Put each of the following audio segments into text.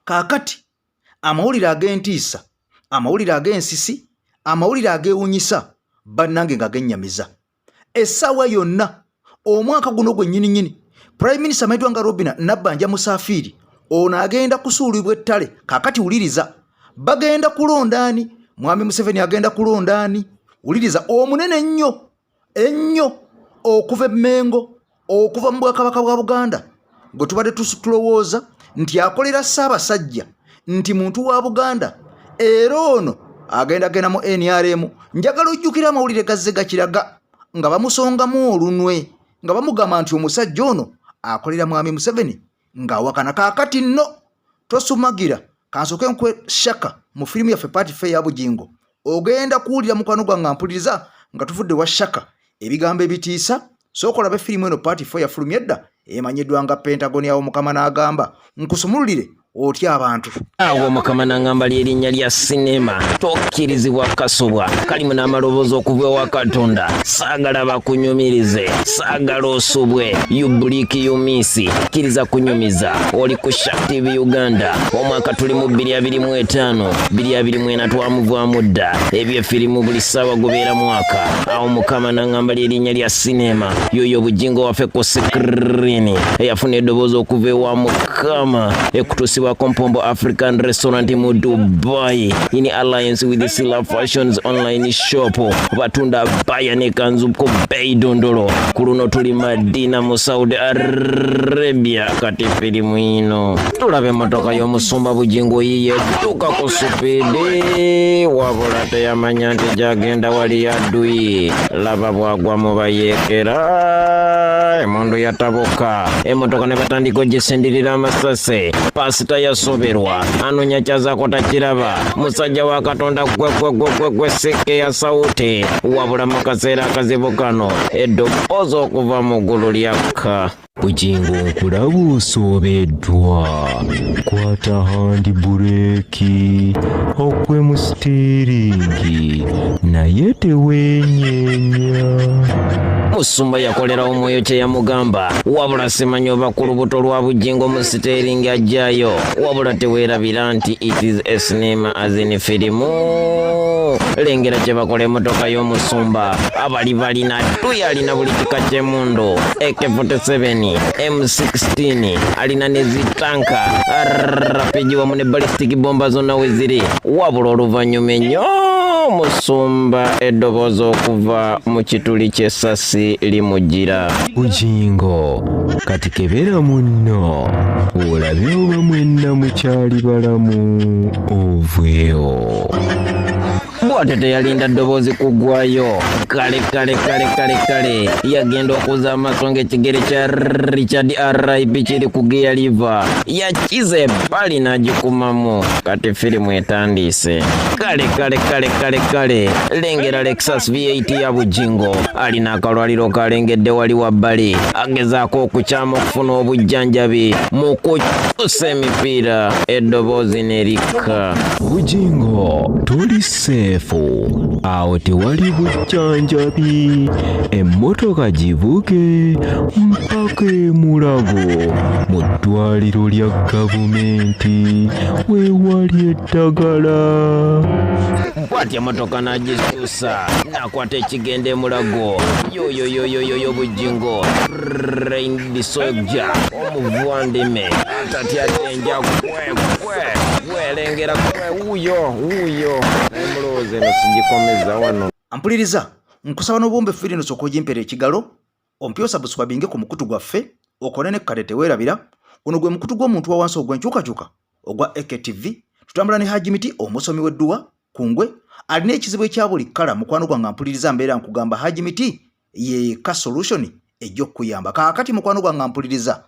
Kaakati amawulire ag'entiisa, amawulire ag'ensisi, amawulire ag'ewunyisa bannange nga gennyamiza. Essaawa yonna omwaka guno gwe nnyini Prime Minister Maidwanga Robina Nabbanja Musafiri ono agenda kusuulibwa ettale. Kaakati wuliriza, bagenda kulonda ani? Mwami Museveni agenda kulonda ani? Wuliriza, omunene ennyo okuva Emengo, okuva mu Bwakabaka bwa Buganda gwe tubadde tulowooza nti akolera Ssaabasajja, nti muntu wa Buganda, era ono agenda mu NRM. Njagala ojjukira amawulire gazze gakiraga nga bamusongamu olunwe, nga bamugamba nti omusajja ono akolera mwami Museveni ng'awakana. Kaakati nno tosumagira, kansooke nkwe shaka mu firimu yaffe Party Fair ya Bugingo ogenda kuwulira mukwano gwange ampuliriza nga tuvudde wa shaka ebigambo ebitiisa. Sooka olabe firimu eno Party Fair yafulumya edda emanyiddwa nga Pentagon yawo Mukama n'agamba nkusumululire otya abantu. Awo Mukama n'agamba ly'erinnya lya sinema tokkirizibwa kasobwa kalimu n'amaloboozi okuva ewa Katonda. Saagala bakunyumirize, saagala osobwe, yubuliki yumisi, kkiriza kunyumiza. Oli ku Shark TV Uganda, omwaka tuli mu 2025 2024 twamuvaamu dda ebyefirimu buli ssaawa gubeera mwaka. Awo Mukama n'agamba ly'erinnya lya sinema yoyo Bugingo waffe ku sikirini eyafuna eddoboozi okuva ewa Mukama ekutuusibwa Kompombo African Restaurant mu Dubai in alliance with the Sila Fashions online shop. Batunda baya ne kanzu ko bei dondolo. Kuruno tuli Madina mu Saudi Arabia. Kati firimu ino tulabe motoka y'omusumba Bugingo yiye duka ku supidi wabula teyamanya nti jagenda wali adui. Laba bwagwa mu bayekera emondo yatabuka emotoka ne batandika ogisendirira amasase. Pasita yasoberwa anonya kyazako takiraba. Musajja wa Katonda gwe seke ya sauti wabula mu kaseera akazibu kano eddoboozi okuva mu ggulu lyakka. Bugingo nkulaba osobeddwa, kwata handi bureeki okwe mu sitiiringi naye teweenyeenya. Musumba yakolera omwoyo kye yamugamba wabula simanyi oba ku lubuto lwa Bugingo mu siteeringi ajjayo wabula teweerabira nti it is a cinema as in firimu. Lengera kye bakola emmotoka y'omusumba abali balina tuyi alina buli kika ky'emmundu AK-47 M16 alina ne zitanka rapigi wamu ne ballistic bomba zonna we ziri wabula oluvannyuma ennyo Musumba eddoboozi okuva mu kituli ky'essasi limugira. Bugingo kati kebeera munno olabe oba mwenna mukyali balamu oveewo. Bw'ate teyalinda ddoboozi kuggwayo kale yagenda okuza amaaso ng'ekigere kya Richard R.I.P. kiri ku Gear River yakiza ebbali n'agikumamu. Kati firimu etandise. Kale lengera Lexus V8 ya Bugingo alina akalwaliro kalengedde wali wabbali agezaako okukyama okufuna obujjanjabi mu kukyusa emipiira eddoboozi nerikka. Bugingo toli seefu, awo tewali bujjanjabi, emmotoka givuge mpaka e Mulago mu ddwaliro lya gavumenti weewali eddagala. Bw'atyo emmotoka n'agisuusa n'akwata ekigenda e Mulago. Yo Bugingo Rain Soldier omuvandime atatyatenja kwelengera wuyo emulowooza eno sigikomeza wano. Ampuliriza nkusaba n'obwombe firi eno sooka ogimpera ekigalo ompye osubscribinge ku mukutu gwaffe okole ne kukade teweerabira. Guno gwe mukutu gw'omuntu wa wansi ogw'enkyukakyuka ogwa EKTV. Tutambula ne Hajimiti omusomi w'edduwa kungwe alina ekizibu ekya buli kkala. Mukwano gwange ampuliriza mbeera nkugamba Hajimiti ye ka solution ejja okuyamba. Kaakati mukwano gwange ampuliriza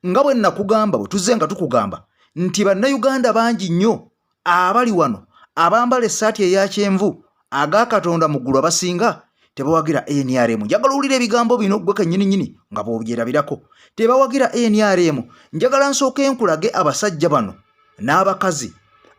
nga bwe nakugamba bwe tuzze nga tukugamba nti bannayuganda bangi nnyo abali wano abambala essaati eya kyenvu aga Katonda mu ggulu abasinga tebawagira NRM. Njagala owulira ebigambo bino gwe kennyini nga bw'obyerabirako. Tebawagira NRM. Njagala nsooke nkulage abasajja bano n'abakazi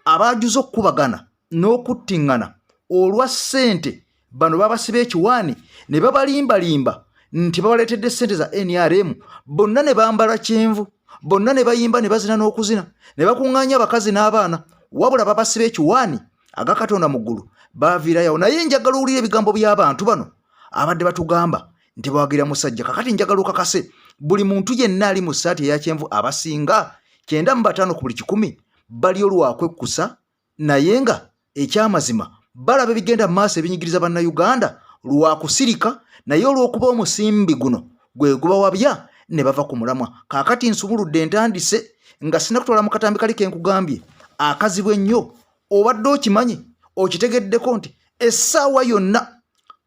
abaajuza okukubagana n'okuttiŋŋana olwa ssente. Bano babasiba ekiwaani ne babalimbalimba nti babaleetedde ssente za NRM. Bonna ne bambala kyenvu, bonna ne bayimba ne bazina n'okuzina ne bakuŋŋaanya abakazi n'abaana wabula babasiba ekiwaani agakatonda mu ggulu baaviirayo. Naye njagala owulira ebigambo by'abantu bano abadde batugamba nti bawagira musajja. Kakati njagala okakase buli muntu yenna ali mu ssaati eya kyenvu abasinga 95 ku buli 100 bali olwakwekkusa, naye nga ekyamazima balaba ebigenda mu maaso ebinyigiriza bannayuganda lwakusirika, naye olw'okuba omusimbi guno gwe gubawabya ne bava ku mulamwa. Kaakati nsubuludde ntandise nga sinakutwala mu katambi kali kenkugambye akazibu ennyo. Obadde okimanyi okitegeddeko nti essaawa yonna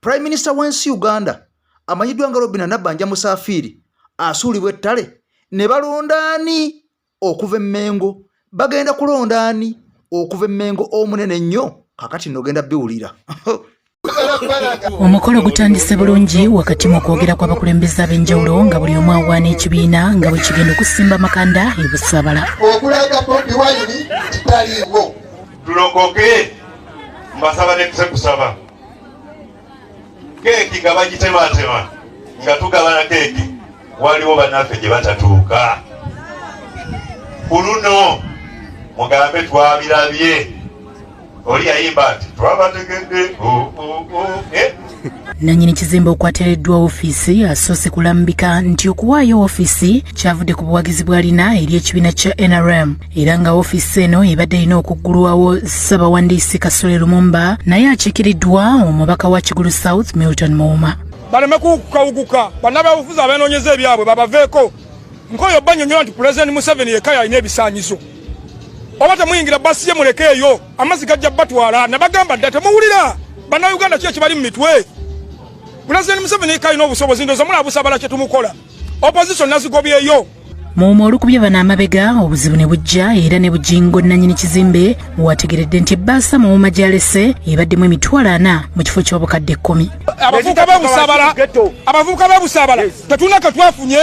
Prime Minister w'ensi Uganda amanyiddwa nga Robinah Nabbanja Musafiri asuulibwa ettale ne balondaani okuva Emengo, bagenda kulondaani okuva Emengo omunene ennyo. Kakati nogenda biwulira. Omukolo gutandise bulungi wakati mu kwogera kw'abakulembeze ab'enjawulo nga buli omu awaana ekibiina nga bwe kigenda okusimba amakanda e Busabala. Okulaga Bobi Wine kitaliiwo. Tulokoke mbasaba ne kusaba. Keeki nga bagitematema nga tugabana keeki waliwo bannaffe gye batatuuka. Kuluno mugambe twabirabye. Oli ayimba ati twabategedde. Nannyini kizimbe okwateereddwa ofiisi asoose kulambika nti okuwaayo ofiisi kyavudde ku buwagizi bw'alina eri ekibiina kya NRM, era nga ofiisi eno ebadde erina okuggulwawo Ssaabawandiisi Kasole Lumumba naye akiikiriddwa omubaka wa Kigulu South Milton Muuma. Baleme kukawuguka bannabyabufuzi abeenoonyeza ebyabwe babaveeko. Nkoyo bannyonnyola nti Pulezidenti Museveni yekka yalina ebisaanyizo. Oba temuyingira basi ye muleke eyo amazzi gajja batwala ne bagamba dda temuwulira bannayuganda ki ekibali mu mitwe. Pulezidenti Museveni yekka alina obusobozi ndowooza mula Busabala kye tumukola. Opposition nazigobyeyo. Muuma olukubye bano amabega obuzibu ne bujja era ne bujingo nannyini kizimbe wategeredde nti bbaasa Muuma gy'alese ebaddemu emitwalo 40 mu kifo ky'obukadde 10. Abavubuka b'e Busabala tetulina ke twafunye.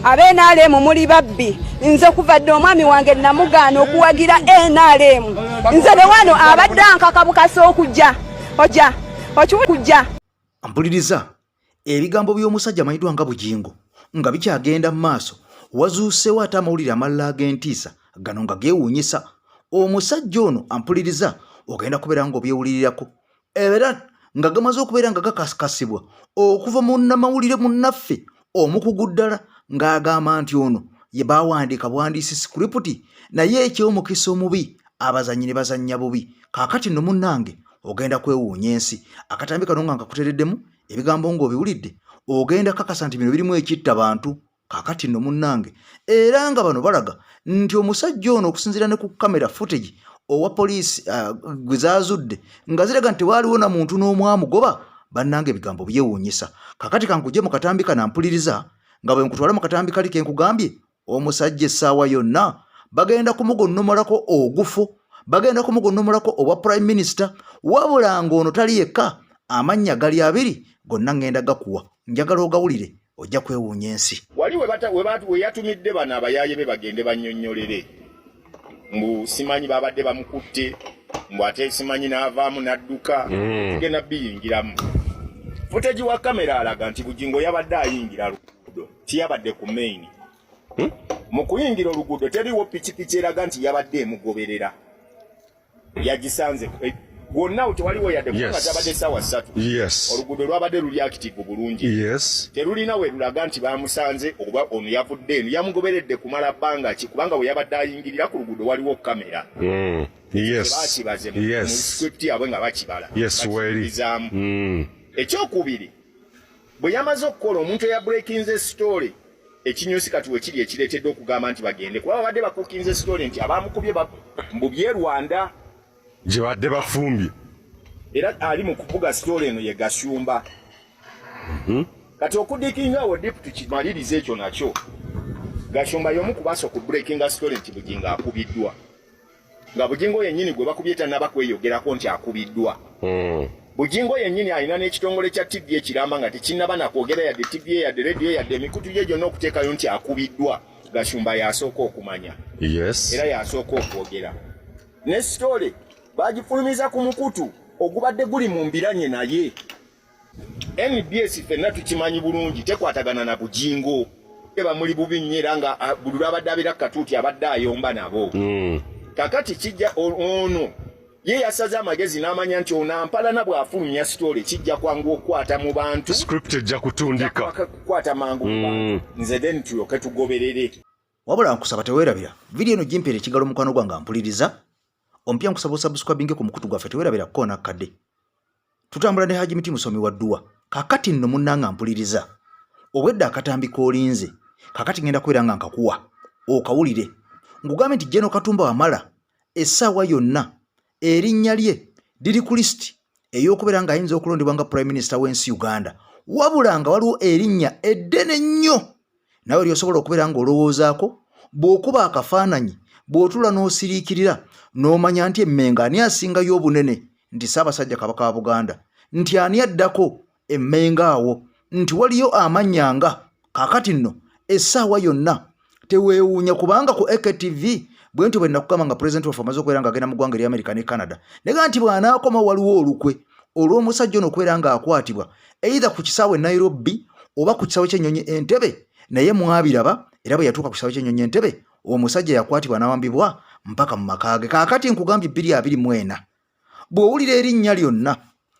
Abe-NRM muli babbi. Nze kuvadde omwami wange namugaana okuwagira NRM. Nze ne wano abadde ankakabukasa okujja. Okujja. Mpuliriza ebigambo by'omusajja amanyiddwa nga Bujingo nga bikyagenda mu maaso. Wazuusewo ate amawulire amalala ag'entiisa gano nga geewuunyisa. Omusajja ono ampuliriza ogenda kubeera ng'obyewulirirako era nga gamaze okubeera nga gakasikasibwa okuva mu nnamawulire munnaffe omukugu ddala ng'agamba nti ono ye baawandiika buwandiisi sikuriputi naye eky'omukisa omubi abazanyi ne bazannya bubi. Kaakati nno munnange ogenda kwewuunya ensi. Akatambi kano nga nkakutereddemu ebigambo ng'obiwulidde ogenda kakasa nti bino birimu ekitta bantu. Kaakati nno munnange era nga bano balaga nti omusajja ono okusinziira ne ku kamera footage owa poliisi gwe zaazudde nga ziraga nti waaliwo na muntu n'omu amugoba. Bannange ebigambo byewuunyisa. Kaakati kankujje mu katambi kana mpuliriza nga bwe nkutwala mu katambi kali ke nkugambye omusajja essaawa yonna bagenda kumugonnomolako ogufu, bagenda kumugonnomolako obwa Prime Minister, wabula ng'ono tali yekka amannya gali abiri gonna ngenda gakuwa. Njagala ogawulire ojja kwewuunya ensi. Wali we yatumidde bano abayaaye be bagende bannyonnyolere. Mbu simanyi babadde bamukutte, mbu ate simanyi n'avaamu n'adduka. Tugenda biyingiramu. Footage wa kamera alaga nti Bujingo yabadde ayingira luguudo, tiyabadde ku main. Mu kuyingira oluguudo teriwo pikipiki eraga nti yabadde emugoberera. Yagisanze gwonna tewaliwo yadde kubanga yabadde ssaawa 3. Oluguudo lwabadde luli active bulungi. Terulina we lulaga nti bamusanze oba ono yavudde eno yamugoberedde kumala bbanga ki kubanga we yabadde ayingirira ku luguudo waliwo kamera. Bakibaze mu script yabwe nga bakibala. Ekyokubiri bwe yamaze okukola omuntu eya breakinze story ekinyusi kati we kiri ekireetedde okugamba nti bagende kuba babadde bakukinze story nti abamukubye mbubye Rwanda gye badde bafumbye era ali mu kuvuga story eno ye Gashumba. Kati okudikingawo deputy kimaliriza ekyo nakyo Gashumba y'omu kubasa ku breakinga story nti Bujingo akubiddwa nga Bujingo yennyini gwe bakubye tannabakweyogerako nti akubiddwa. Bujingo yennyini alina n'ekitongole kya TV ekiramba nga tekinnaba nakwogera yadde TV yadde radio yadde emikutu gye gyonna okuteekayo nti akubiddwa. Gashumba yasooka okumanya era yasooka okwogera ne story bagifulumiza ku mukutu ogubadde guli mu mbiranye naye. NBS ffenna tukimanyi bulungi tekwatagana na Bujingo eba muli bubi nnyera nga bulula abadde abira katuuti abadde ayomba nabo kakati kijja ono ye yasaze amagezi n'amanya nti onampalana bw'afulumya sitole kijja kwangu okukwata mu bantu script ejja kutundika kukwata mangu mu bantu nze then tulyoke tugoberere wabula nkusaba teweerabira vidiyo eno gimpeera ekigalo mukwano gwange mpuliriza ompya nkusaba osubscribinge ku mukutu gwaffe teweerabira kukoona kadde tutambula ne Haji Miti musomi wa dduwa kakati nno munnanga mpuliriza obwedda akatambi k'olinze kakati ngenda kubeera nga nkakuwa okawulire ngugambe nti Jeno Katumba Wamala essaawa yonna erinnya lye liri ku lisiti ey'okubeera nga ayinza okulondebwa nga Prime Minister w'ensi Uganda wabula nga waliwo erinnya eddene nnyo nawe lyosobola okubeera ng'olowoozaako bw'okuba akafaananyi bw'otula n'osiriikirira n'omanya nti Emengo ani asingayo obunene nti Ssaabasajja Kabaka wa Buganda nti ani addako Emengo awo nti waliyo amannya nga kaakati nno essaawa yonna teweewuunya kubanga ku EKTV bwentyo bwe nakugamba nga President waffe amaze okubeera ng'agenda mu ggwanga erya America ne Canada naye nti bw'anaakoma waliwo olukwe olw'omusajja ono okubeera ng'akwatibwa either ku kisaawe Nairobi oba ku kisaawe ky'ennyonyi Entebbe naye mwabiraba era bwe yatuuka ku kisaawe ky'ennyonyi Entebbe omusajja yakwatibwa n'awambibwa mpaka mu maka ge kaakati nkugambye 224 bw'owulira erinnya lyonna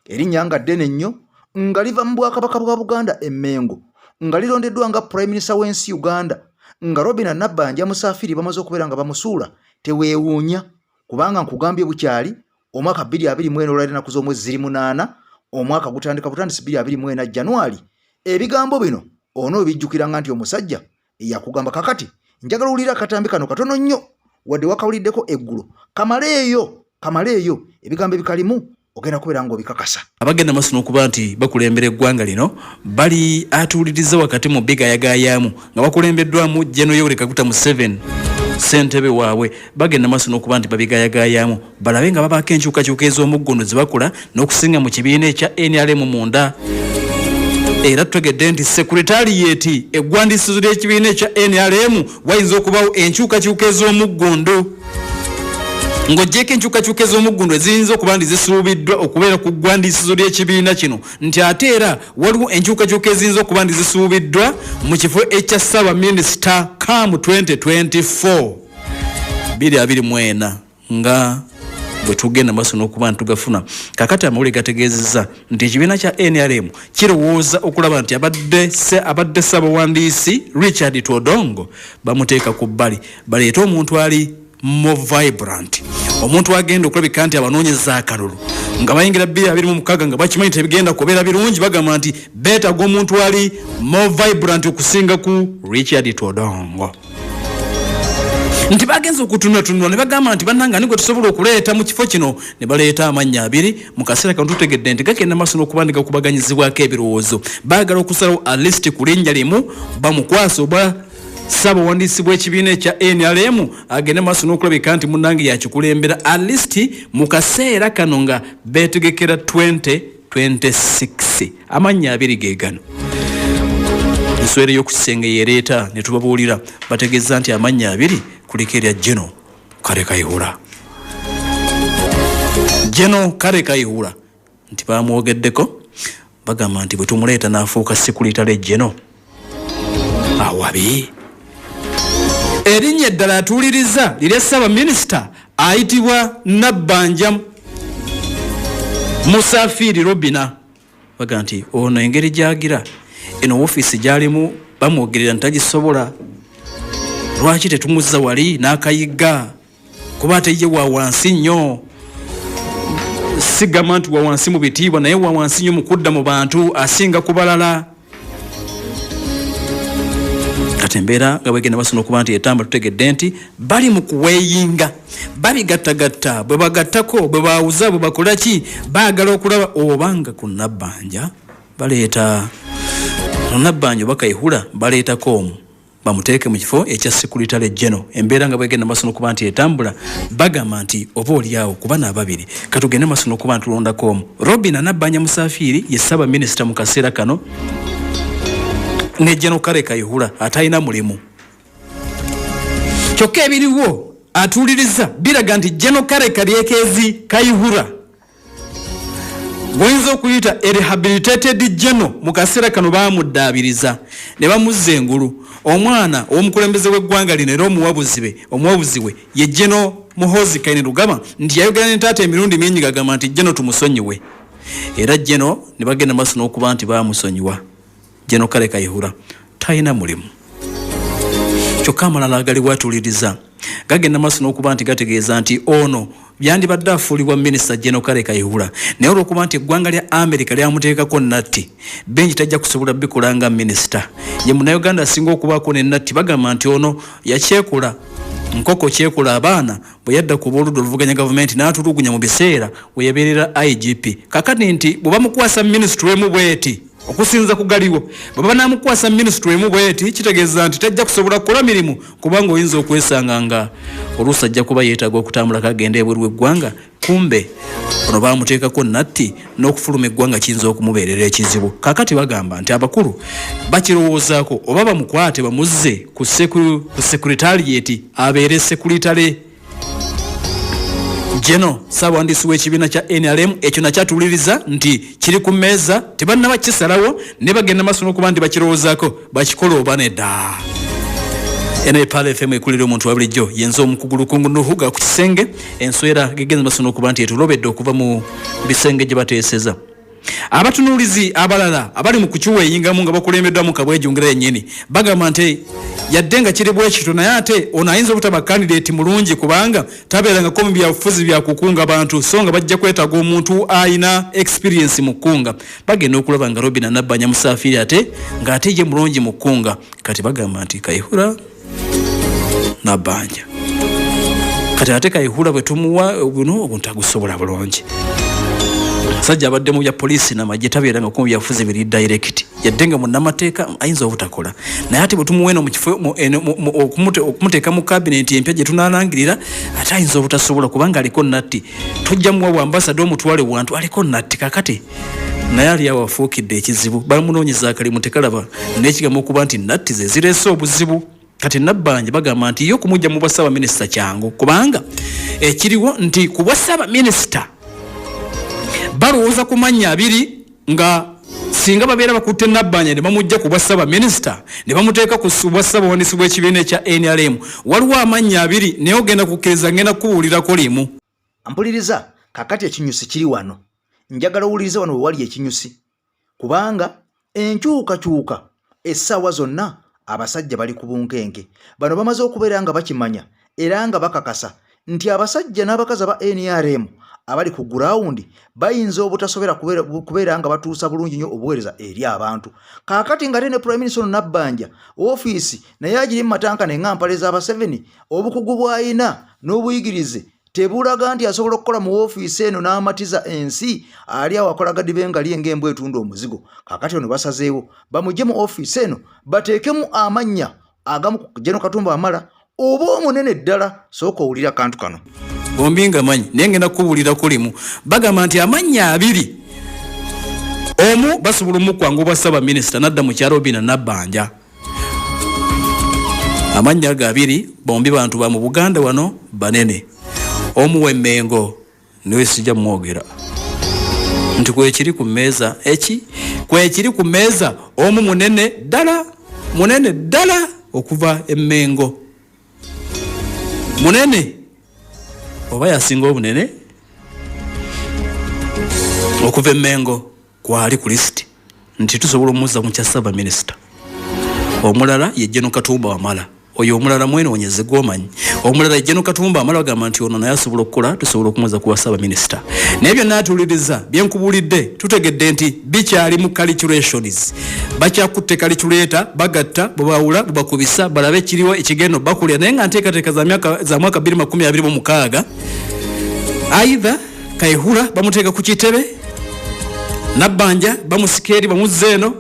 erinnya nga ddene nnyo nga liva mu Bwakabaka bwa Buganda Emengo nga lirondeddwa nga Prime Minister w'ensi Uganda nga Robin Nabbanja Musafiri bamaze okubeera nga bamusuula teweewuunya kubanga nkugambye bukyali omwaka 2024 olwali ennaku z'omwezi 8 omwaka gutandika butandisi 2024 January ebigambo bino onoobijjukiranga nti omusajja yakugamba kakati njagala owulira akatambi kano katono nnyo wadde wakawuliddeko eggulo kamaleeyo ebigambo ebikalimu ogenda kubeera ng'obikakasa abagenda maaso n'okuba nti bakulembera eggwanga lino bali atuuliriza wakati mu bigayagayaamu nga bakulembeddwamu Jeno Yoweri Kaguta Museveni ssentebe waabwe bagenda maaso n'okuba nti babigayagayaamu balabe nga babaako enkyukakyuka ez'omuggundu ze bakola n'okusinga mu kibiina ekya NRM munda era tutegedde nti sekuritaaliyeti eggwandiisizo ly'ekibiina ekya NRM wayinza okubawo enkyukakyuka ez'omuggundu ng'oggyeko enkyukakyuka ez'omuggundu eziyinza okuba nti zisuubiddwa okubeera ku ggwandiisizo ly'ekibiina kino nti ate era waliwo enkyukakyuka eziyinza okuba nti zisuubiddwa mu kifo ekya Ssaabaminisita CAM 2024 2024 nga bwe tugenda maaso n'okuba nti tugafuna kakati amawulire gategeezezza nti ekibiina kya NRM kirowooza okulaba nti abadde Ssaabawandiisi Richard Todongo bamuteeka ku bbali baleete omuntu ali more vibrant omuntu agenda okulabika nti abanoonyeza akalulu nga bayingira 2026 nga bakimanyi tebigenda kubeera birungi bagamba nti beetaaga omuntu ali more vibrant okusinga ku Richard Todongo nti bagenza okutunula ne bagamba nti bannanga ni gwe tusobola okuleeta mu kifo kino ne baleeta amannya 2 mu kaseera kano tutegedde nti gagenda maaso n'okuba nti gakubaganyizibwako ebirowoozo baagala okusalawo alisti ku linnya limu bamukwasa oba Ssaabawandiisi bw'ekibiina ekya NRM agende maaso n'okulabika nti munnange yakikulembera alisti mu kaseera kano nga beetegekera 2026 amannya 2 ge gano enswera y'okukisenge yereeta ne tubabuulira bategeeza nti amannya 2 kuliko erya Jeno Kare Kayihura nti bamwogeddeko bagamba nti bwe tumuleeta n'afuuka sekuritale Jeno awabi erinnya eddala atuuliriza lirya Ssaabaminisita ayitibwa Nabbanja Musafiri Robina baga nti ono engeri gy'agira eno ofiisi gy'alimu bamwogerera nti tagisobola lwaki tetumuzza wali n'akayiga kuba ate ye wa wansi nnyo sigamba nti wa wansi mu bitiibwa naye wa wansi nnyo mu kudda mu bantu asinga ku balala kati embeera nga bwegenda maaso n'okuba nti etamba tutegedde nti bali mu kuweeyinga babigattagatta bwe bagattako bwe bawuza bwe bakola ki baagala okulaba obanga ku Nabbanja baleeta Nabbanja oba Kayihura baleetako omu bamuteeke mu kifo ekya sekuritale Jeno embeera nga bwegenda maaso n'okuba nti etambula bagamba nti oba oliawo kuba n'ababiri katugende maaso n'okuba nti tulondako omu Robin Nabbanja Musafiri ye Ssaabaminisita mu kaseera kano ne Jeno Kare Kayihura atalina mulimu kyokka ebiriwo atuuliriza biraga nti Jeno Kare Kayihura goyinza okuyita a rehabilitated general mu kaseera kano baamuddaabiriza ne bamuzza engulu. Omwana ow'omukulembeze w'eggwanga lino era omuwabuzi we ye General Muhoozi Kainerugaba nti yayogera ne taata emirundi mingi gagamba nti General tumusonyiwe. Era General ne bagenda maaso n'okuba nti baamusonyiwa. General Kale Kayihura talina mulimu. Kyokka amalala agaliwo atuuliriza gagenda maaso n'okuba nti gategeeza nti ono byandibadde afuulibwa minisita General Kale Kayihura naye olw'okuba nti eggwanga lya America lyamuteekako natti benji tajja kusobola bikola nga minisita. Ye munnayuganda asinga okubaako ne natti bagamba nti ono yakyekula nkoko kyekula abaana bwe yadda ku booludda oluvuganya gavumenti n'atulugunya mu biseera we yabeerera IGP. Kakati nti bwe bamukwasa minisitule emu bweti okusinza kugaliwo bwe banaamukwasa minisitule emu bweti kitegeeza nti tajja kusobola kukola mirimu kubanga oyinza okwesanga nga oluusi ajja kuba yeetaaga okutambula kagenda ebweru w'eggwanga kumbe ono baamuteekako natti n'okufuluma eggwanga kiyinza okumubeerera ekizibu. Kakati bagamba nti abakulu bakirowoozaako oba bamukwate bamuzze ku sekuritalieti abeere sekuritale General Ssaabawandisi w'ekibiina kya NRM. Ekyo nakyatuuliriza nti kiri ku mmeeza tebannaba kisalawo ne bagenda maaso n'okuba nti bakirowoozaako bakikola oba nedda. NPR FM ekulira omuntu wa bulijjo yenza omukugu Lukungu Nuhuga ku kisenge enswera gegenza maaso n'okuba nti etulobedde okuva mu bisenge gye bateeseza. Abatunuulizi abalala abali mu kukiwa eyingamu nga bakulembeddwamu Kabwejjungira yennyini bagamba nti yadde nga kiri bwe kityo naye ate ono ayinza obutaba kandidate mulungi kubanga tabeerangako mu byabufuzi bya kukunga bantu so nga bajja kwetaaga omuntu ayina experience mu kkunga. Bagenda okulaba nga Robina Nabbanja Musafiri ate ng'ate ye mulungi mu kkunga. Kati bagamba nti Kayihura Nabbanja kati ate Kayihura bwe tumuwa buno obuntu agusobola bulungi. Sajja abadde mu bya poliisi n'amagye tabeeranga ku byafuzi biri direct yadde nga munnamateeka ayinza obutakola naye ate bwe tumuweeno mu kifo okumuteeka mu cabinet empya gye tunaalangirira ate ayinza obutasobola kubanga aliko natti tujja muwa bwambasada omutwale wantu aliko natti. Kakati naye ali awo afuukidde ekizibu bamunoonyeza akalimu tekalaba n'ekigambo okuba nti natti ze zireese obuzibu. Kati Nabbanja bagamba nti yo kumujja mu bwasaba minisita kyangu kubanga ekiriwo nti ku bwasaba minisita balowooza ku mannya abiri nga singa babeera bakutte Nabbanja ne bamujja ku bwasaba minisita ne bamuteeka ku bwassaabawandisi bw'ekibiina ekya NRM waliwo amannya abiri naye ogenda kukkiriza ngenda kubuulirako limu. Mpuliriza kakati ekinyusi kiri wano njagala owulirize wano we wali ekinyusi kubanga enkyukakyuka essaawa zonna abasajja bali ku bunkenke bano bamaze okubeera nga bakimanya era nga bakakasa nti abasajja n'abakazi aba NRM abali ku gurawundi bayinza obutasobera kubeera nga batuusa bulungi nnyo obuweereza eri abantu. Kaakati nga ne Prime Minister Nabbanja ofiisi naye agiri mu matanka n'eŋŋampale z'aba 7 obukugu bw'ayina n'obuyigirize tebulaga nti asobola okukola mu ofiisi eno n'amatiza ensi ali awo akolaga dibengali ng'embwa etunda omuzigo. Kaakati ono basazeewo bamugye mu ofiisi eno bateekemu amannya agamu ku General Katumba Amala oba omunene ddala. Sooka owulira kantu kano bombi nga manyi naye ngenda kubuulirako limu. Bagamba nti amannya abiri omu basobola omukwangu obwasaba minisita nadda mu kyalo Robina Nabbanja. Amannya ago abiri bombi bantu ba mu Buganda wano banene. Omu w'Emengo niwe sijja mwogera nti kwekiri ku mmeeza kwekiri ku mmeeza omu munene ddala okuva Emengo munene oba yasinga obunene okuva Emengo kwali ku lisiti nti tusobola omuzza mu kyasaba minisita. Omulala ye General Katumba Wamala oyo omulala mwenoonyeze gw'omanyi. Omulala ye General Katumba Amala bagamba nti ono naye asobola okukola tusobola okumuzza ku bwasaba minisita. Naye byonna atuuliriza byenkubuulidde tutegedde nti bikyali mu calculations bakyakutte calculator bagatta bwebawula bwebakubisa balabe ekiriwo ekigendo bakulya naye nga nteekateeka za mwaka 2026 aidha Kayihura bamuteeka ku kitebe Nabbanja bamusikeeri bamuzza eno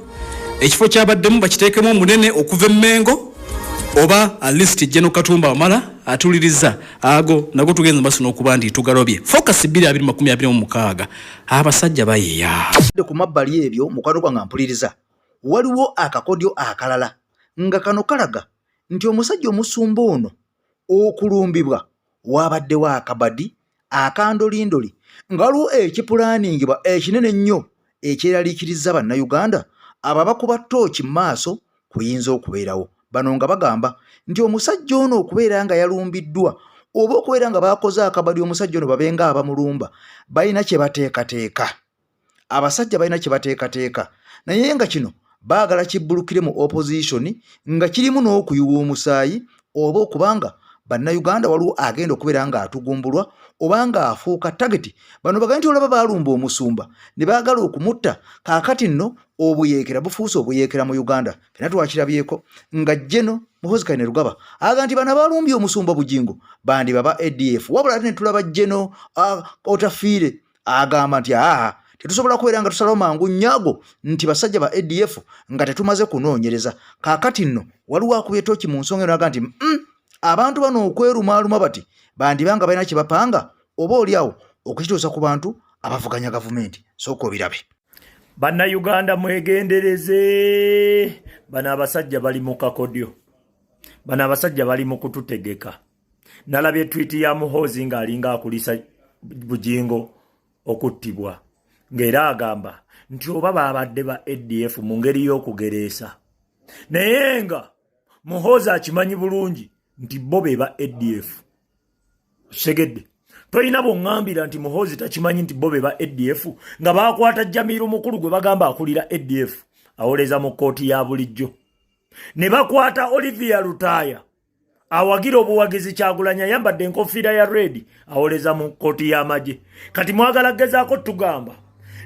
ekifo kyabaddemu bakiteekemu omunene okuva Emengo oba a list General Katumba Wamala atuliriza ago nago tugenza maaso n'okuba nti tugalobye focus 2026 abasajja bayiya ku mabbali ebyo mukwano gwange mpuliriza waliwo akakodyo akalala nga kano kalaga nti omusajja omusumba ono okulumbibwa wabaddewo akabadi akandolindoli nga waliwo ekipulaaningibwa ekinene nnyo ekyeraliikiriza bannayuganda ababakuba ttooki mu maaso kuyinza okubeerawo. Bano nga bagamba nti omusajja ono okubeera nga yalumbiddwa oba okubeera nga bakoze akabali omusajja ono babenga abamulumba balina kye bateekateeka. Abasajja balina kye bateekateeka naye nga kino baagala kibbulukire mu opposition nga kirimu n'okuyuwa omusaayi oba okubanga bannayuganda waliwo agenda okubeera nga atugumbulwa oba nga afuuka tageti. Bano bagamba nti olaba baalumba omusumba ne baagala okumutta kaakati nno obuyeekera bufuuse obuyeekera mu Uganda. Fena twakirabyeko nga Jeno Muhoozi Kainerugaba aga nti bano baalumbye omusumba Bugingo bandi baba ADF wabula ate ne tulaba Jeno Otafiire agamba nti tetusobola kubeera nga tusalawo mangu nnyago nti basajja ba ADF nga tetumaze kunoonyereza. Kaakati nno waliwo akubye ttooki mu nsonga eno aga nti abantu bano okwerumaaluma bati bandibanga balina kye bapanga oba oliawo okukituusa ku bantu abavuganya gavumenti. Sooka obirabe. Bannayuganda mwegendereze, bano abasajja bali mu kakodyo, bano abasajja bali mu kututegeka. Nalabye tweeti ya Muhoozi ng'alinga akulisa Bugingo okuttibwa ng'era agamba nti oba babadde ba ADF mu ngeri y'okugereesa naye nga Muhoozi akimanyi bulungi nti bo be ba ADF. Segedde toyina bw'oŋŋambira nti Muhoozi takimanyi nti bo be ba ADF nga baakwata Jamiru mukulu gwe bagamba akulira ADF awoleza mu kkooti ya bulijjo, ne bakwata Olivia Lutaaya awagira obuwagizi Kyagulanyi ayambadde enkofiira ya red awoleza mu kkooti y'amagye. Kati mwagala gezaako tugamba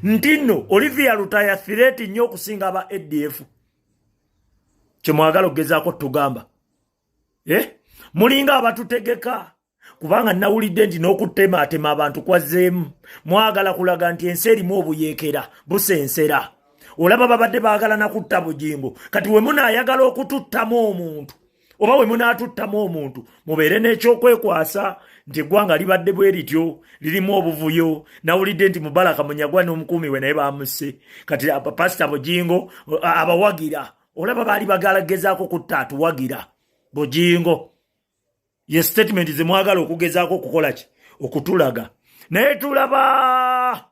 nti nno Olivia Lutaaya threat nnyo okusinga aba ADF. Kye mwagala ogezaako tugamba mulinga abatutegeka kubanga nawulidde nti n'okutemaatema abantu kwazzeemu. Mwagala kulaga nti ensi erimu obuyeekera busensera. Olaba babadde baagala nakutta Bugingo, kati we munaayagala okututtamu omuntu oba we munaatuttamu omuntu mubeere n'ekyokwekwasa nti eggwanga libadde bwe lityo lirimu obuvuyo. Nawulidde nti Mubaraka Munyagwa n'omukuumi we naye bamusse, kati Pastor Bugingo abawagira. Olaba baali bagalagezaako kutta atuwagira Bugingo. Ye statement ze mwagala okugezaako okukola ki okutulaga naye tulaba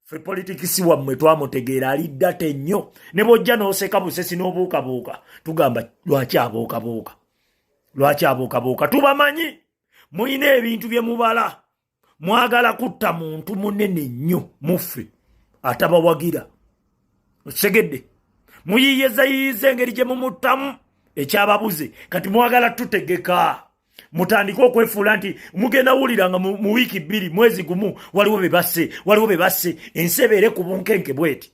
fe politikisi wammwe twamutegeera aliddate nnyo ne bojja n'oseka busesi n'obuukabuuka tugamba lwaki abookabuuka. Tubamanyi muyina ebintu bye mubala, mwagala kutta muntu munene nnyo muffe atabawagira. Segedde muyiyiza engeri gye mumuttamu ekyababuze, kati mwagala tutegeka mutandika okwefuula nti mugenda wuliranga mu wiiki 2 mwezi gumu waliwo be basse ensi ebeere ku bunkenke bweti.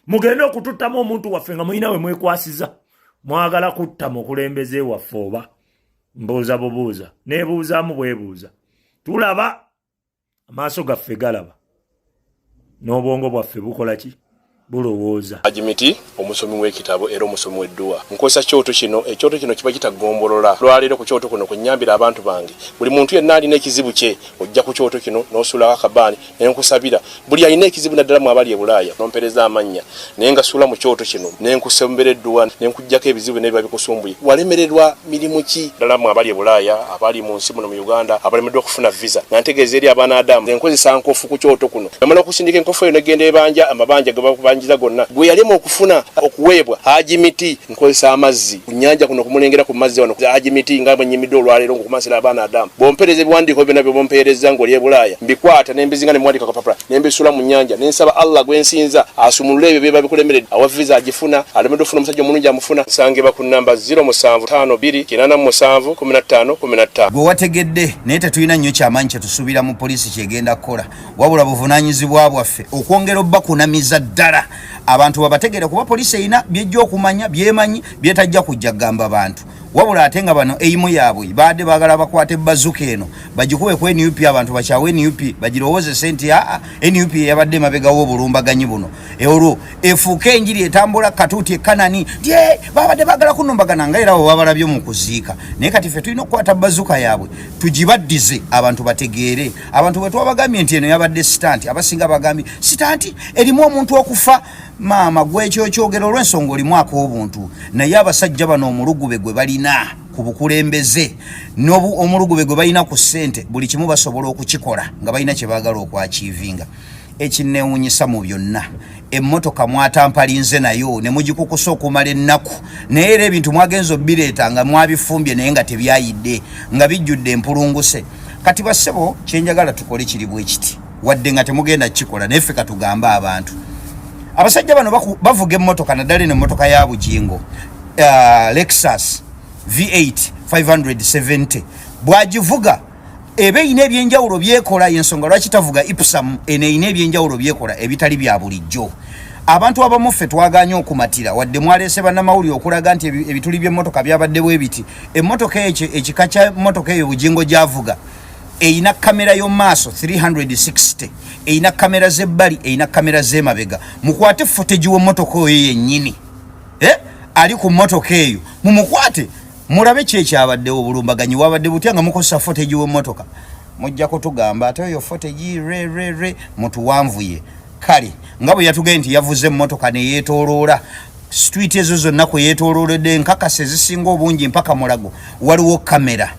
Mugenda okututtamu omuntu waffe nga muyina we mwekwasiza. Mwagala kutta mukulembeze waffe oba mbuuza bubuuza neebuuzaamu bwebuuza. Tulaba amaaso gaffe galaba n'obwongo bwaffe bukola ki bulowooza. Ajimiti omusomi w'ekitabo era omusomi w'edduwa nkozesa ekyoto kino kiba kitagombolola lwaleero ku kyoto kuno kunyambira abantu bange. Buli muntu yenna alina ekizibu kye ojja ku kyoto kino n'osuulako akabaani ne nkusabira. Buli alina ekizibu naddala mu abali e Bulaaya nompereza amannya naye nga suula mu kyoto kino ne nkusembera edduwa ne nkuggyako ebizibu n'ebiba bikusumbuye. Walemererwa mirimu ki ddala mu abali e Bulaaya abali mu nsi muno mu Uganda abalemeddwa okufuna visa? Nga ntegeeza eri abaana Adamu ne nkozesa nkofu ku kyoto kuno namala okusindika enkofu eyo negenda ebanja amabanja ge gonna gwe yalema okufuna okuweebwa Ajimiti nkozesa amazzi ku nnyanja kuno kumulengera ku mazzi wano Ajimiti nga bwenyimidde olwaleero okumasira abaana Adamu bompereza ebiwandiiko byonna bye bompereza ng'oli e Bulaaya mbikwata ne mbizinga ne mwandika kapapula ne mbisula mu nnyanja ne nsaba Allah gwe nsinza asumulule ebyo byeba bikulemeredde awa visa agifuna alemedde okufuna omusajja omulungi amufuna nsangibwa ku nnamba 0752 gwe wategedde naye tetulina nnyo kyamaanyi kye tusuubira mu poliisi kyegenda kukola wabula buvunaanyizibwa bwaffe okwongera obbakunamiza ddala abantu babategere kuba poliisi erina byejja okumanya byemanyi byetajja kujja kugamba bantu wabula ate nga bano eimu yaabwe baadde baagala bakwate bazuka eno bagikube ku NUP abantu bakyawe NUP bagirowooze senti NUP yabadde mabegawo obulumbaganyi buno olwo efuuka enjiri etambula katuuti ekanani babadde baagala kunombagana nga era bo babalabye mu kuziika naye kati ffe tulina okukwata bazuka yaabwe tugibaddize abantu bategeere abantu bwe twabagambye nti eno yabadde sitanti abasinga bagambye sitanti erimu omuntu okufa maama gwekyo kyogero olw'ensonga olimu ak'obuntu naye abasajja bano omulugube gwe balina ku bukulembeze n'obu omulugube gwe balina ku ssente buli kimu basobola okukikola nga balina kye baagala okwachivinga. Ekinneewuunyisa mu byonna emmotoka mwatampalinze nayo ne mugikukusa okumala ennaku naye era ebintu mwagenza obbireeta nga mwabifumbye naye nga tebyayidde nga bijjudde empulunguse. Kati bassebo kyenjagala tukole kiri bwe kiti wadde nga temugenda kukikola naye ffe katugamba abantu abasajja bano bavuga emmotoka naddala eno emmotoka ya bujingo Lexus V8 570 bwagivuga ebe ine ebyenjawulo byekola yensonga lwaki tavuga Ipsam ene ine ebyenjawulo byekola ebitali bya bulijjo. Abantu abamu ffe twaganya okumatira wadde mwalese bannamawulire okulaga nti ebituli by'emmotoka byabadde bwe biti. Emmotoka ekika kya mmotoka eyo bujingo gyavuga eina kamera yo maaso 360 eina kamera z'ebbali eina kamera z'emabega. Mukwate footage w'emmotoka oyo yennyini ali ku mmotoka eyo mumukwate mulabe kyekyabaddewo obulumbaganyi wabadde butya nga mukozesa footage w'emmotoka. Mujja kutugamba ate eyo footage re mutuwanvuye. Kale nga bwe yatugenda nti yavuze emmotoka ne yeetooloola street ezo zonna kwe yeetoolooledde nkakase zisinga obungi mpaka Mulago waliwo kamera.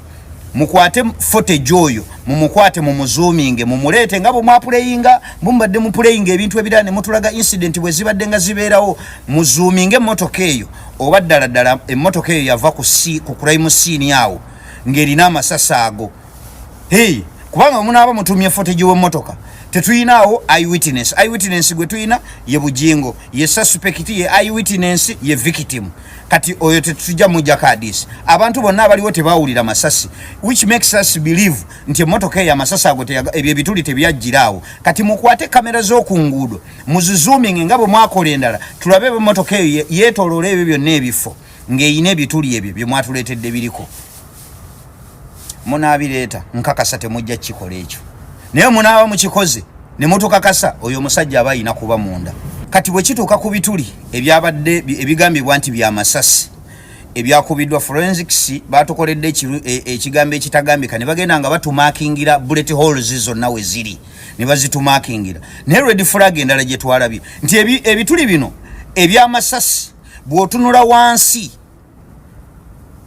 Mukwate footage oyo mumukwate mumuzoominge mumuleete nga bwe mwapuleyinga mumbadde mupuleyinga ebintu ebirala ne mutulaga incident bwe zibadde nga zibeerawo muzoominge emmotoka eyo oba ddala emmotoka eyo yava ku crime scene awo ng'erina amasasi ago. Kubanga munaaba mutumye footage w'emmotoka tetuyinaawo eyewitness gwe tuyina ye bujingo ye suspect ye eyewitness ye victim. Kati oyo tetujja mujja kadisi abantu bonna abaliwo tebawulira masasi which makes us believe nti emmotoka eyo amasasi ago ebyo ebituli tebyajjiraawo. Kati mukwate kamera z'oku nguudo muzizooming nga bwe mwakola endala tulabe emmotoka eyo yeetooloola ebyo byonna ebifo ng'eyina ebituli ebyo bye mwatuleetedde biriko. Munaabireeta nkakasa temujja kikola ekyo naye munaaba mukikoze ne mutukakasa oyo omusajja aba ayina kuba munda. Kati bwe kituuka ku bituli ebyabadde ebigambibwa nti bya masasi ebyakubiddwa forensics batukoledde ekigambo ekitagambika ne bagenda nga batumakingira bullet holes zonna we ziri ne bazitumakingira. Naye red flag endala gye twalabye nti ebituli bino ebyamasasi bw'otunula wansi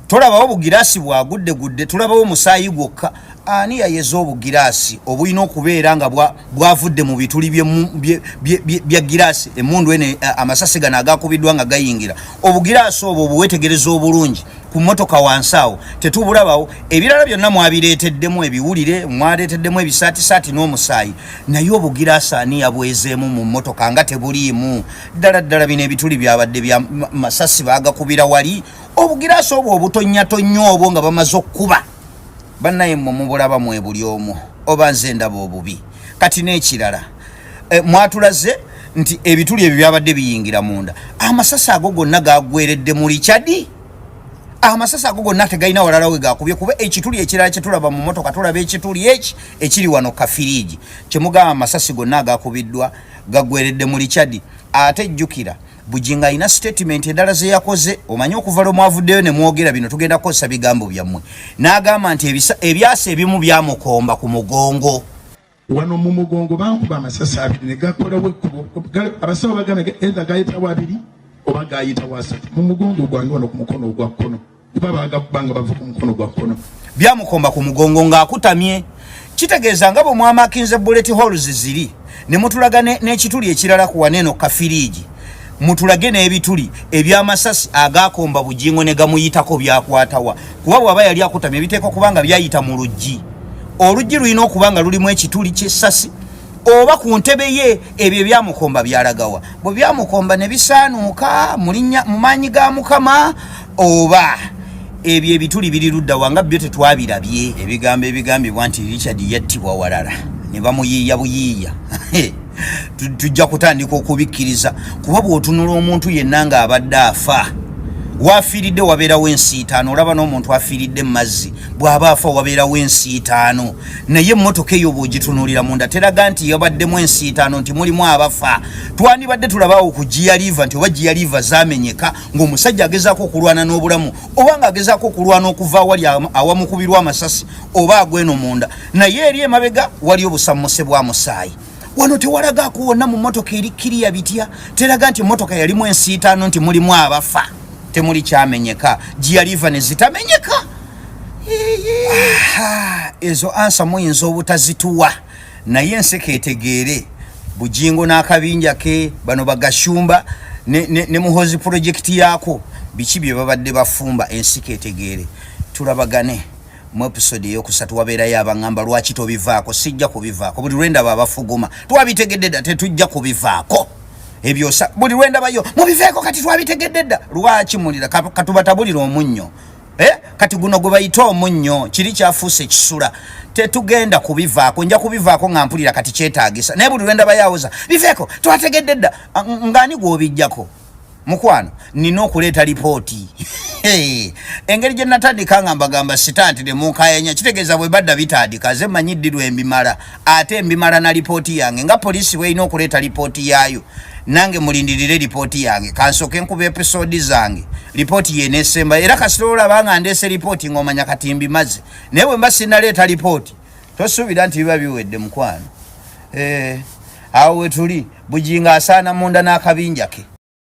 tolabawo bugiraasi bwagudde tulabawo musaayi gwokka. Ani yayeza obugiraasi obulina okubeera nga bwavudde mu bituli bya giraasi emundu ene amasasi gano agakubiddwa nga gayingira obugiraasi obwo buwetegereza obulungi ku mmotoka wansi awo tetubulabawo. Ebirala byonna mwabireeteddemu ebiwulire mwaleeteddemu ebisaatisaati n'omusaayi naye obugiraasi ani yabwezeemu mu mmotoka nga tebuliimu. Ddala bino ebituli byabadde bya masasi baagakubira wali obugiraasi obwo obutonnyatonya obwo nga bamaze okkuba bannaye mmwe mubulaba mwe buli omu oba nze ndaba obubi. Kati n'ekirala mwatulaze nti ebituli ebyo byabadde biyingira munda amasasi ago gonna gagweredde mu Richard. Amasasi ago gonna tegalina walala we gakubye kuba ekituli ekirala kye tulaba mu mmotoka tulaba ekituli ekiri wano kafiriji kyemugamba amasasi gonna agakubiddwa gagweredde mu Richard. Ate jjukira bujinga ina statement endala ze yakoze omanyi okuva lwe mwavuddeyo ne mwogera bino tugenda kukozesa bigambo byammwe n'agamba nti ebyasa ebimu byamukomba ku mugongo wano mu mugongo bankuba amasasi abiri ne gakolawo ekkubo abasawo bagambe eza gayitawo abiri oba gayitawo asatu mu mugongo gwange wano ku mukono ogwa kkono kuba bagakubanga bava ku mukono gwa kkono byamukomba ku mugongo ng'akutamye. Kitegeeza nga bwe mwamakinze bullet holes ziri ne mutulaga n'ekituli ekirala ku waneeno kafiriji mutulage n'ebituli ebyamasasi agakomba bujingo ne gamuyitako byakwatawa kuba bw'aba yali akutamye ebiteekwa kubanga byayita mu luggi. Oluggi lulina okuba nga lulimu ekituli ky'essasi oba ku ntebe ye ebyo ebyamukomba byalagawa bwe byamukomba ne bisaanuuka mu maanyi ga Mukama oba ebyo ebituli biri ludda wanga byo tetwabirabye. Ebigambo ebigambibwa nti Richard yattibwa walala ne bamuyiiya buyiiya tujja kutandika okubikkiriza kuba bw'otunula omuntu yenna nga abadde afa wafiiridde wabeerawo ensiitaano. Olaba n'omuntu afiiridde mu mazzi bw'aba afa wabeerawo ensiitaano naye emmotoka eyo bw'ogitunulira munda teraga nti yabaddemu ensiitaano nti mulimu abafa. Twandibadde tulabaawo ku giyaliva nti oba giyaliva zaamenyeka ng'omusajja agezaako okulwana n'obulamu oba ng'agezaako okulwana okuva awali awamukubirwa amasasi oba agweno munda naye eri emabega wali obusammuse bwa musaayi. Wano tewalagaako wonna mu mmotoka eri kiriya bitya teraga nti emmotoka yalimu ensiitaano nti mulimu abafa. temuli kyamenyeka gialiva ne zitamenyeka ezo ansa muyinza obutazituwa naye enseke etegeere Bujingo n'akabinja ke bano bagashumba ne muhozi project yako biki bye babadde bafumba ensike etegeere tulabagane mu episode yokusatu wabeera yabangamba lwaki tobivaako sijja kubivaako buli lwenda babafuguma twabitegedde dda tetujja kubivaako ebyo buli lwenda bayo mubiveeko kati twabitegedde dda lwaki mulira katubatabulira omunnyo kati guno gwe bayita omunnyo kiri kyafuuse kisula tetugenda kubivaako nja kubivaako nga mpulira kati kyetaagisa naye buli lwenda bayawoza biveeko twategedde dda ng'ani gw'obijjako mukwano nina okuleeta lipooti engeri gye natandika nga mbagamba sitaatire munkayanya kitegeeza bwe badda bitandika ze manyiddirwa embimala ate embimala na lipooti yange nga poliisi bw'erina okuleeta lipooti yaayo nange mulindirire lipooti yange kansooke nkuba episodi zange lipooti yeneesemba era kasita olaba nga ndeese lipooti ng'omanya kati mbimaze naye bwe mba sinnaleeta lipooti tosuubira nti biba biwedde mukwano awo we tuli Bujinga asaana munda n'akabinja ke